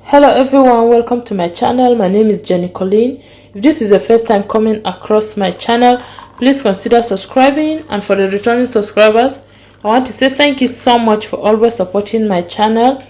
Hello everyone, welcome to my channel. My name is Jenny Colleen. If this is the first time coming across my channel, please consider subscribing, and for the returning subscribers, I want to say thank you so much for always supporting my channel.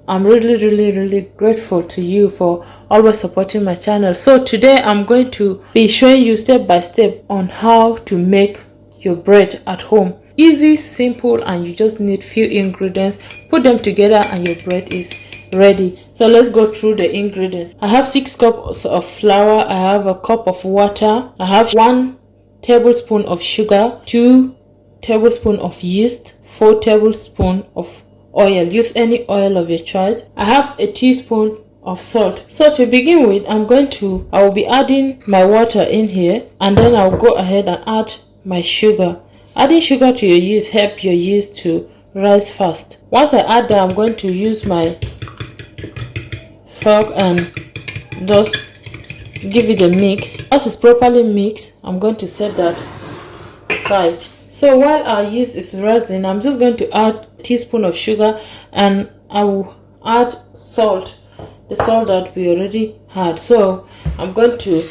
I'm really grateful to you for always supporting my channel. So today I'm going to be showing you step by step on how to make your bread at home. Easy, simple, and you just need few ingredients. Put them together and your bread is ready. So let's go through the ingredients. I have 6 cups of flour, I have a cup of water, I have 1 tablespoon of sugar, 2 tablespoons of yeast, 4 tablespoons of oil. Use any oil of your choice. I have a teaspoon of salt. So to begin with, I will be adding my water in here, and then I'll go ahead and add my sugar. Adding sugar to your yeast help your yeast to rise fast. Once I add that, I'm going to use my fork and just give it a mix. Once it's properly mixed, I'm going to set that aside. So while our yeast is rising, I'm just going to add a teaspoon of sugar, and I will add salt, the salt that we already had. So I'm going to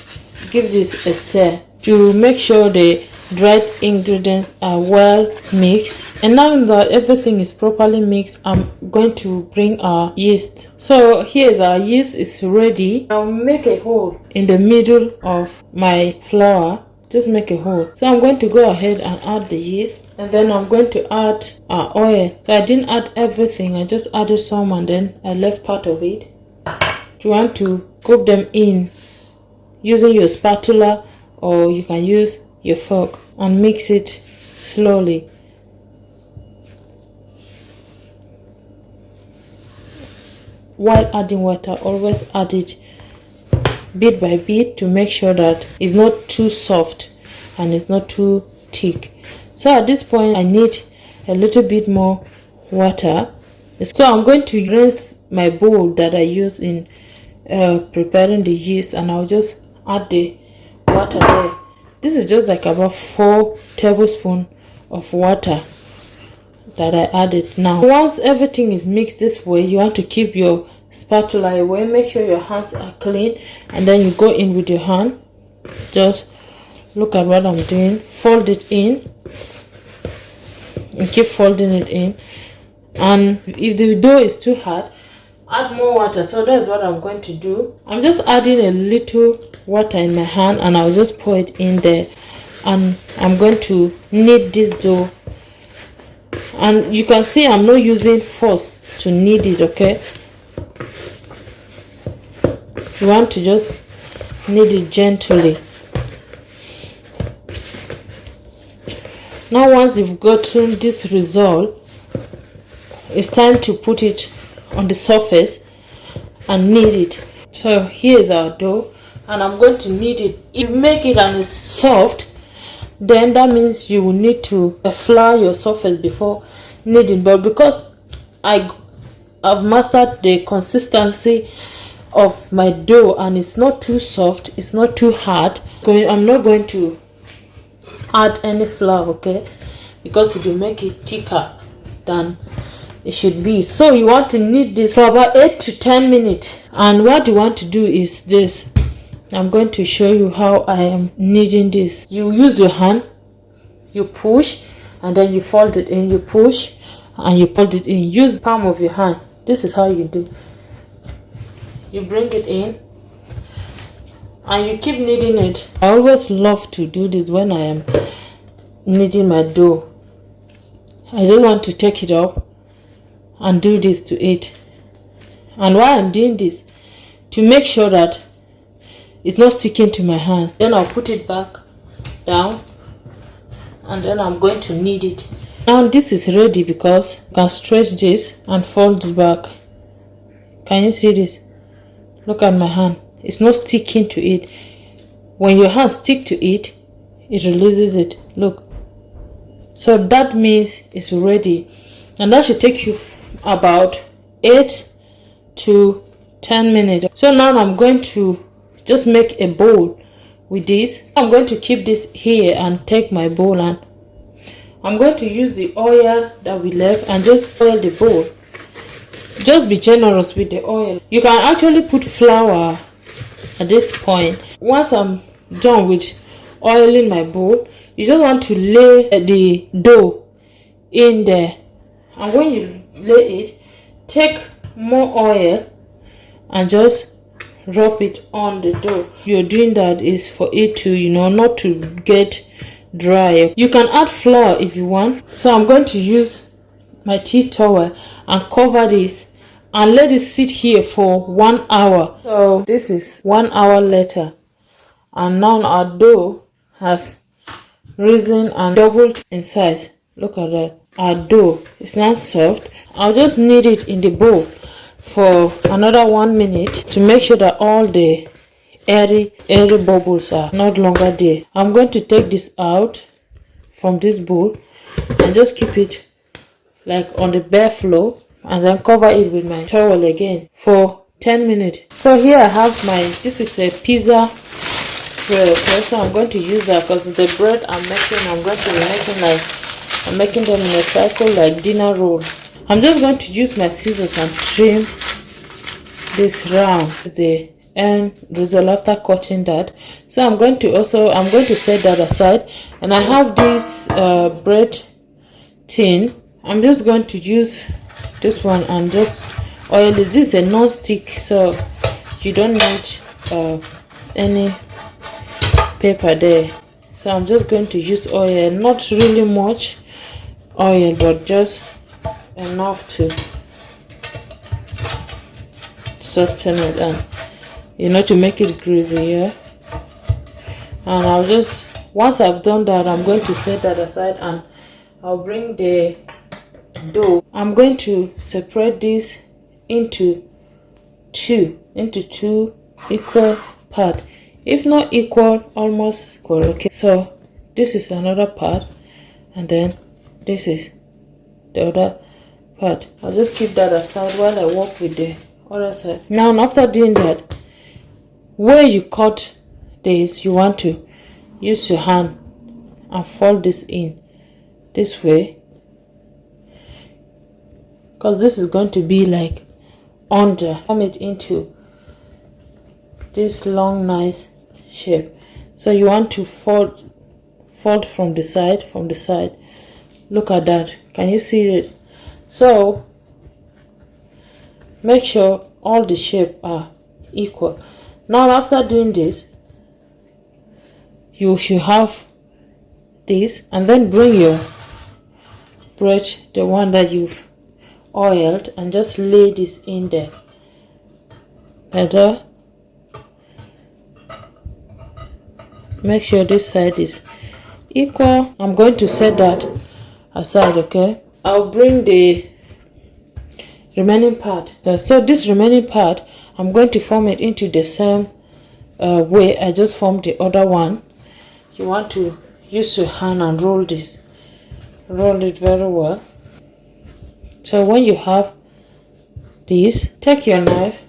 give this a stir to make sure the dried ingredients are well mixed. And now that everything is properly mixed, I'm going to bring our yeast. So here's our yeast is ready. I'll make a hole in the middle of my flour. Just make a hole. So I'm going to go ahead and add the yeast, and then I'm going to add our oil. So I didn't add everything, I just added some and then I left part of it. You want to scoop them in using your spatula, or you can use your fork, and mix it slowly. While adding water, always add it bit by bit to make sure that it's not too soft and it's not too thick. So at this point, I need a little bit more water. So I'm going to rinse my bowl that I use in preparing the yeast, and I'll just add the water there. This is just like about 4 tablespoons of water that I added. Now once everything is mixed this way, you want to keep your spatula away. Make sure your hands are clean, and then you go in with your hand. Just look at what I'm doing. Fold it in and keep folding it in. And if the dough is too hard, add more water. So that's what I'm going to do. I'm just adding a little water in my hand, and I'll just pour it in there, and I'm going to knead this dough. And you can see I'm not using force to knead it, okay? You want to just knead it gently. Now once you've gotten this result, it's time to put it on the surface and knead it. So here's our dough, and I'm going to knead it. If you make it and it's soft, then that means you will need to flour your surface before kneading. But because I've mastered the consistency of my dough and it's not too soft, it's not too hard, I'm not going to add any flour, okay? Because it will make it thicker than it should be. So you want to knead this for about 8 to 10 minutes. And what you want to do is this. I'm going to show you how I am kneading this. You use your hand, you push, and then you fold it in. You push and you fold it in. Use the palm of your hand. This is how you do. You bring it in and you keep kneading it. I always love to do this when I am kneading my dough. I just want to take it up and do this to it. And while I'm doing this, to make sure that it's not sticking to my hand, then I'll put it back down, and then I'm going to knead it. Now this is ready because you can stretch this and fold it back. Can you see this? Look at my hand. It's not sticking to it. When your hand stick to it, it releases it. Look. So that means it's ready, and that should take you about 8 to 10 minutes. So now I'm going to just make a bowl with this. I'm going to keep this here and take my bowl, and I'm going to use the oil that we left and just oil the bowl. Just be generous with the oil. You can actually put flour at this point. Once I'm done with oiling my bowl, you just want to lay the dough in there, and when you lay it, take more oil and just rub it on the dough. You're doing that is for it to, not to get dry. You can add flour if you want. So I'm going to use my tea towel and cover this and let it sit here for 1 hour. So this is 1 hour later, and now our dough has risen and doubled in size. Look at that. Our dough is now soft. I'll just knead it in the bowl for another 1 minute to make sure that all the airy bubbles are not longer there. I'm going to take this out from this bowl and just keep it like on the bare floor, and then cover it with my towel again for 10 minutes. So here I have this is a pizza tray, okay? So I'm going to use that because the bread I'm going to be making I'm making them in a cycle like dinner roll. I'm just going to use my scissors and trim this round the end result after cutting that. So I'm going to set that aside, and I have this bread tin. I'm just going to use this one and just oil it. This is a non-stick, so you don't need any paper there. So I'm just going to use oil, not really much oil, but just enough to soften it and to make it greasy. Yeah, and I'll just, once I've done that, I'm going to set that aside, and I'll bring the dough. I'm going to separate this into two equal part, if not equal, almost equal. Okay, so this is another part, and then this is the other part. I'll just keep that aside while I work with the other side. Now, after doing that, where you cut this, you want to use your hand and fold this in this way, because this is going to be like under. Form it into this long nice shape. So you want to fold from the side. Look at that. Can you see it? So make sure all the shape are equal. Now after doing this, you should have this, and then bring your bread, the one that you've oiled, and just lay this in there. Better. Make sure this side is equal. I'm going to set that aside. Okay, I'll bring the remaining part. So this remaining part, I'm going to form it into the same way I just formed the other one. You want to use your hand and roll it very well. So when you have this, take your knife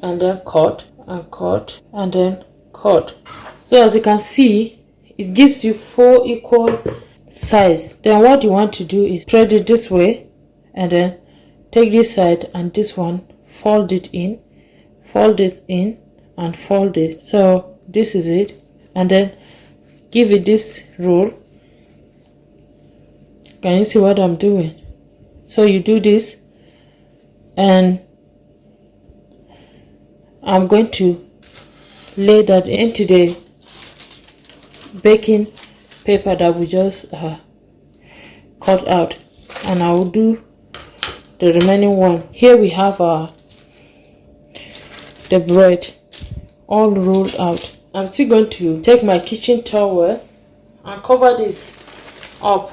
and then cut and then cut. So as you can see, it gives you 4 equal size. Then what you want to do is spread it this way, and then take this side and this one, fold it in, and fold it. So this is it, and then give it this roll. Can you see what I'm doing? So you do this, and I'm going to lay that into the baking paper that we just cut out, and I will do the remaining one. Here we have the bread all rolled out. I'm still going to take my kitchen towel and cover this up.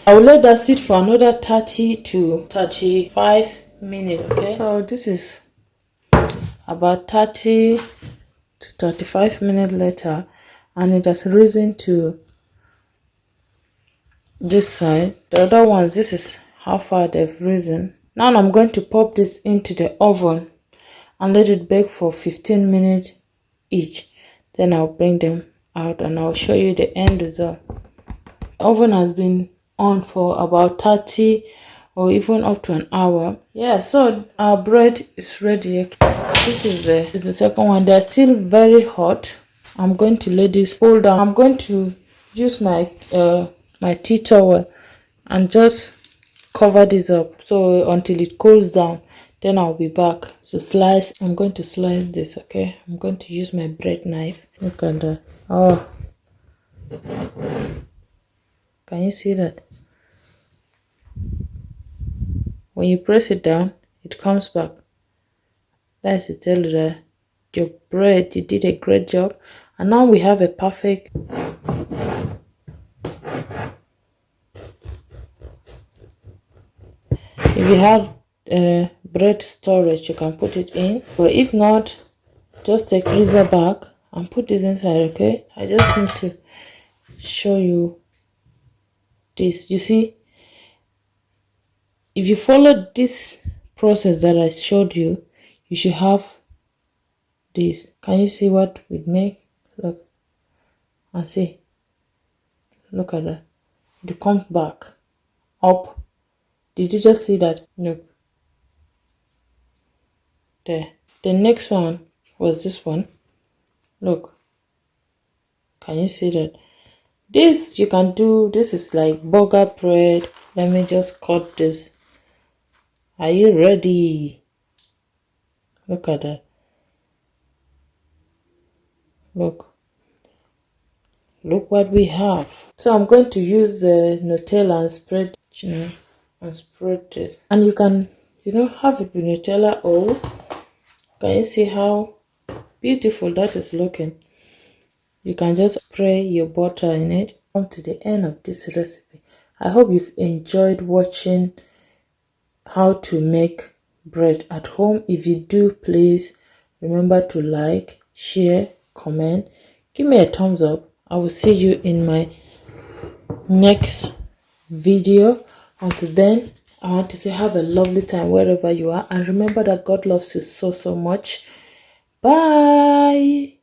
I will let that sit for another 30 to 35 minutes. Okay, so this is about 30 to 35 minutes later, and it has risen to this side. The other ones, this is how far they've risen. Now I'm going to pop this into the oven and let it bake for 15 minutes each. Then I'll bring them out and I'll show you the end result. The oven has been on for about 30 or even up to an hour. Yeah, so our bread is ready. This is the second one. They're still very hot. I'm going to let this cool down. I'm going to use my my tea towel and just cover this up so until it cools down, then I'll be back to slice. I'm going to slice this. Okay, I'm going to use my bread knife. Look at that. Oh, can you see that? When you press it down, it comes back. That's to tell you that your bread, you did a great job. And now we have a perfect if you have bread storage, you can put it in, but if not, just take freezer bag and put it inside. Okay, I just need to show you this. You see, if you follow this process that I showed you, you should have this. Can you see what we make? Look and see. Look at that. It comes back up. Did you just see that? Look there. The next one was this one. Look, can you see that? This you can do. This is like burger bread. Let me just cut this. Are you ready? Look at that. Look what we have. So I'm going to use the Nutella and spread, and spread this. And you can, have it with Nutella, or can you see how beautiful that is looking? You can just spray your butter in it. Come to the end of this recipe. I hope you've enjoyed watching how to make bread at home. If you do, please remember to like, share, comment, give me a thumbs up. I will see you in my next video. Until then, I want to say have a lovely time wherever you are, and remember that God loves you so much. Bye.